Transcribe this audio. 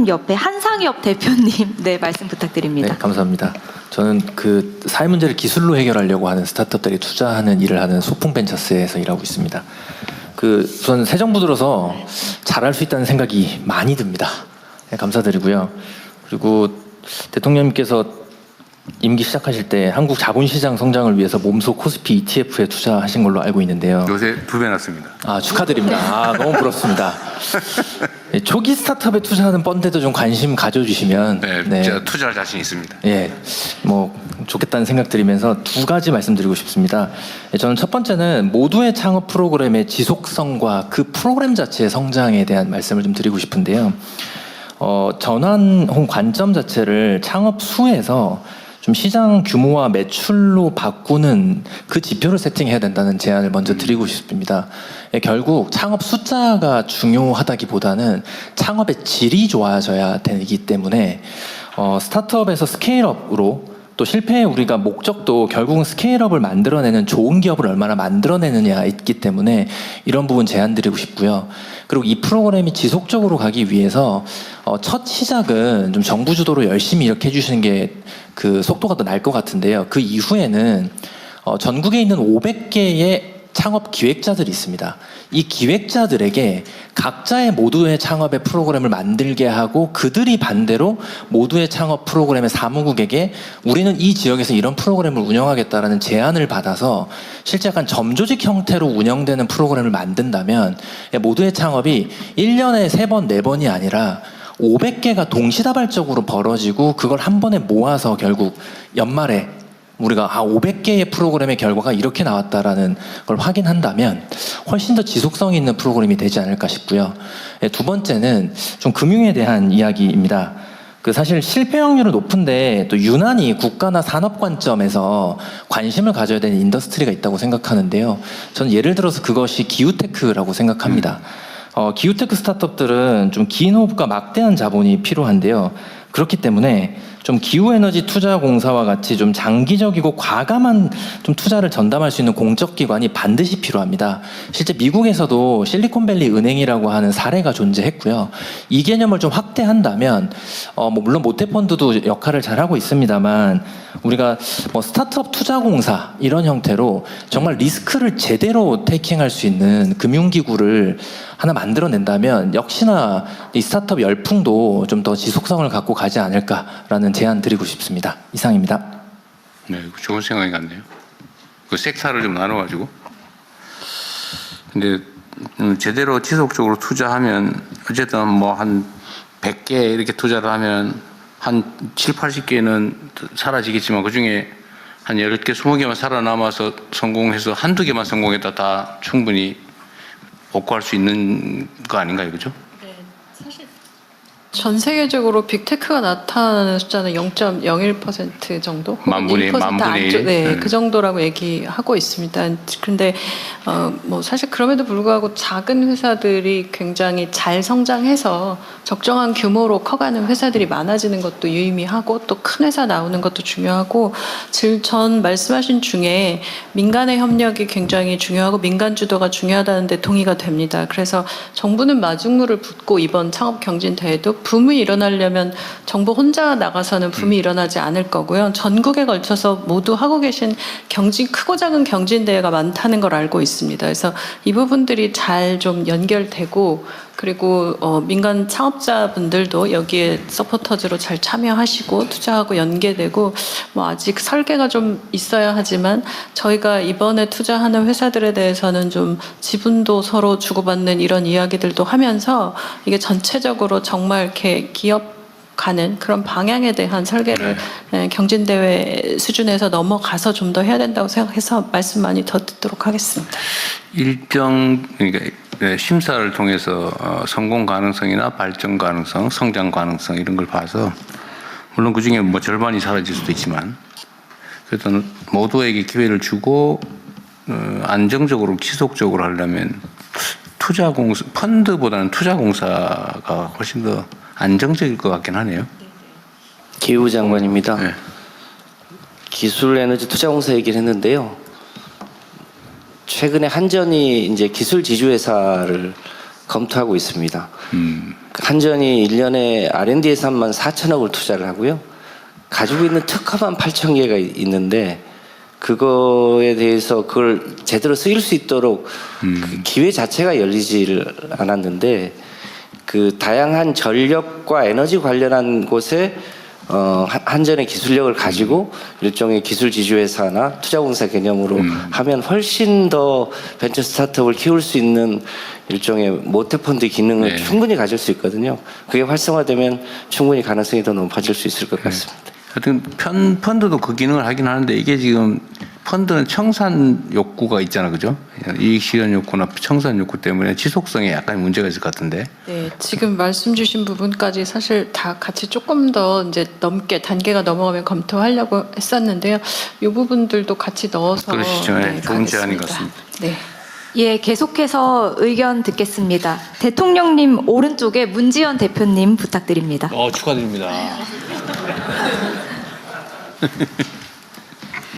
옆에 한상엽 대표님, 네, 말씀 부탁드립니다. 네, 감사합니다. 저는 그 사회 문제를 기술로 해결하려고 하는 스타트업들이 투자하는 일을 하는 소풍벤처스에서 일하고 있습니다. 우선 새 정부 들어서 잘할 수 있다는 생각이 많이 듭니다. 네, 감사드리고요. 그리고 대통령님께서 임기 시작하실 때 한국 자본시장 성장을 위해서 몸소 코스피 ETF에 투자하신 걸로 알고 있는데요. 요새 2배 났습니다. 아, 축하드립니다. 아, 너무 부럽습니다. 네, 초기 스타트업에 투자하는 펀드도 좀 관심 가져주시면 네, 제가 투자할 자신 있습니다. 예, 뭐 좋겠다는 생각 드리면서 두 가지 말씀드리고 싶습니다. 저는 첫 번째는 모두의 창업 프로그램의 지속성과 그 프로그램 자체의 성장에 대한 말씀을 좀 드리고 싶은데요. 전환 혹은 관점 자체를 창업 수에서 좀 시장 규모와 매출로 바꾸는 그 지표를 세팅해야 된다는 제안을 먼저 드리고 싶습니다. 결국 창업 숫자가 중요하다기보다는 창업의 질이 좋아져야 되기 때문에 스타트업에서 스케일업으로 또 실패의 우리가 목적도 결국은 스케일업을 만들어내는 좋은 기업을 얼마나 만들어내느냐 있기 때문에 이런 부분 제안드리고 싶고요. 그리고 이 프로그램이 지속적으로 가기 위해서 첫 시작은 좀 정부 주도로 열심히 이렇게 해주시는 게 그 속도가 더 날 것 같은데요. 그 이후에는 전국에 있는 500개의 창업 기획자들이 있습니다. 이 기획자들에게 각자의 모두의 창업의 프로그램을 만들게 하고 그들이 반대로 모두의 창업 프로그램의 사무국에게 우리는 이 지역에서 이런 프로그램을 운영하겠다라는 제안을 받아서 실제 약간 점조직 형태로 운영되는 프로그램을 만든다면 모두의 창업이 1년에 3번, 4번이 아니라 500개가 동시다발적으로 벌어지고 그걸 한 번에 모아서 결국 연말에 우리가 500개의 프로그램의 결과가 이렇게 나왔다라는 걸 확인한다면 훨씬 더 지속성이 있는 프로그램이 되지 않을까 싶고요. 두 번째는 좀 금융에 대한 이야기입니다. 사실 실패 확률은 높은데 또 유난히 국가나 산업 관점에서 관심을 가져야 되는 인더스트리가 있다고 생각하는데요. 저는 예를 들어서 그것이 기후테크라고 생각합니다. 기후테크 스타트업들은 좀 긴 호흡과 막대한 자본이 필요한데요. 그렇기 때문에 좀 기후에너지 투자공사와 같이 좀 장기적이고 과감한 좀 투자를 전담할 수 있는 공적기관이 반드시 필요합니다. 실제 미국에서도 실리콘밸리 은행이라고 하는 사례가 존재했고요. 이 개념을 좀 확대한다면 물론 모태펀드도 역할을 잘하고 있습니다만 우리가 스타트업 투자공사 이런 형태로 정말 리스크를 제대로 테이킹할 수 있는 금융기구를 하나 만들어낸다면 역시나 이 스타트업 열풍도 좀 더 지속성을 갖고 가지 않을까라는 제안 드리고 싶습니다. 이상입니다. 네, 좋은 생각이 같네요. 그 섹터를 좀 나눠가지고. 근데 제대로 지속적으로 투자하면 어쨌든 뭐 한 100개 이렇게 투자를 하면 한 7, 80개는 사라지겠지만 그중에 한 10개, 20개만 살아남아서 성공해서 한두 개만 성공했다 다 충분히 복구할 수 있는 거 아닌가요? 그죠? 네, 사실 전 세계적으로 빅테크가 나타나는 숫자는 0.01% 정도? 만분의 1. 네, 그 정도라고 얘기하고 있습니다. 그런데 뭐 사실 그럼에도 불구하고 작은 회사들이 굉장히 잘 성장해서 적정한 규모로 커가는 회사들이 많아지는 것도 유의미하고 또 큰 회사 나오는 것도 중요하고 전 말씀하신 중에 민간의 협력이 굉장히 중요하고 민간 주도가 중요하다는데 동의가 됩니다. 그래서 정부는 마중물을 붓고 이번 창업 경진 대회도 붐이 일어나려면 정부 혼자 나가서는 붐이 일어나지 않을 거고요. 전국에 걸쳐서 모두 하고 계신 크고 작은 경진 대회가 많다는 걸 알고 있습니다. 그래서 이 부분들이 잘 좀 연결되고 그리고 민간 창업자분들도 여기에 서포터즈로 잘 참여하시고 투자하고 연계되고 뭐 아직 설계가 좀 있어야 하지만 저희가 이번에 투자하는 회사들에 대해서는 좀 지분도 서로 주고받는 이런 이야기들도 하면서 이게 전체적으로 정말 이렇게 기업 가는 그런 방향에 대한 설계를 경진대회 수준에서 넘어가서 좀 더 해야 된다고 생각해서 말씀 많이 더 듣도록 하겠습니다. 그러니까 심사를 통해서 성공 가능성이나 발전 가능성, 성장 가능성 이런 걸 봐서 물론 그 중에 뭐 절반이 사라질 수도 있지만 그래도 모두에게 기회를 주고 안정적으로 지속적으로 하려면 투자공사 펀드보다는 투자공사가 훨씬 더 안정적일 것 같긴 하네요. 기후 장관입니다. 네. 기술에너지 투자공사 얘기를 했는데요. 최근에 한전이 이제 기술 지주회사를 검토하고 있습니다. 한전이 1년에 R&D 예산만 4천억을 투자를 하고요. 가지고 있는 특허만 8천 개가 있는데 그거에 대해서 그걸 제대로 쓰일 수 있도록 그 기회 자체가 열리지를 않았는데 그 다양한 전력과 에너지 관련한 곳에 한전의 기술력을 가지고 일종의 기술 지주회사나 투자공사 개념으로 하면 훨씬 더 벤처 스타트업을 키울 수 있는 일종의 모태펀드 기능을 네. 충분히 가질 수 있거든요. 그게 활성화되면 충분히 가능성이 더 높아질 수 있을 것 같습니다. 하여튼 펀드도 그 기능을 하긴 하는데 이게 지금 펀드는 청산 욕구가 있잖아, 그죠? 이익 실현 욕구나 청산 욕구 때문에 지속성에 약간 문제가 있을 것 같은데. 네, 지금 말씀 주신 부분까지 사실 다 같이 조금 더 이제 단계가 넘어가면 검토하려고 했었는데요. 이 부분들도 같이 넣어서 그러시죠. 네, 좋은 제안인 것 같습니다. 네. 예, 계속해서 의견 듣겠습니다. 대통령님 오른쪽에 문지연 대표님 부탁드립니다. 축하드립니다.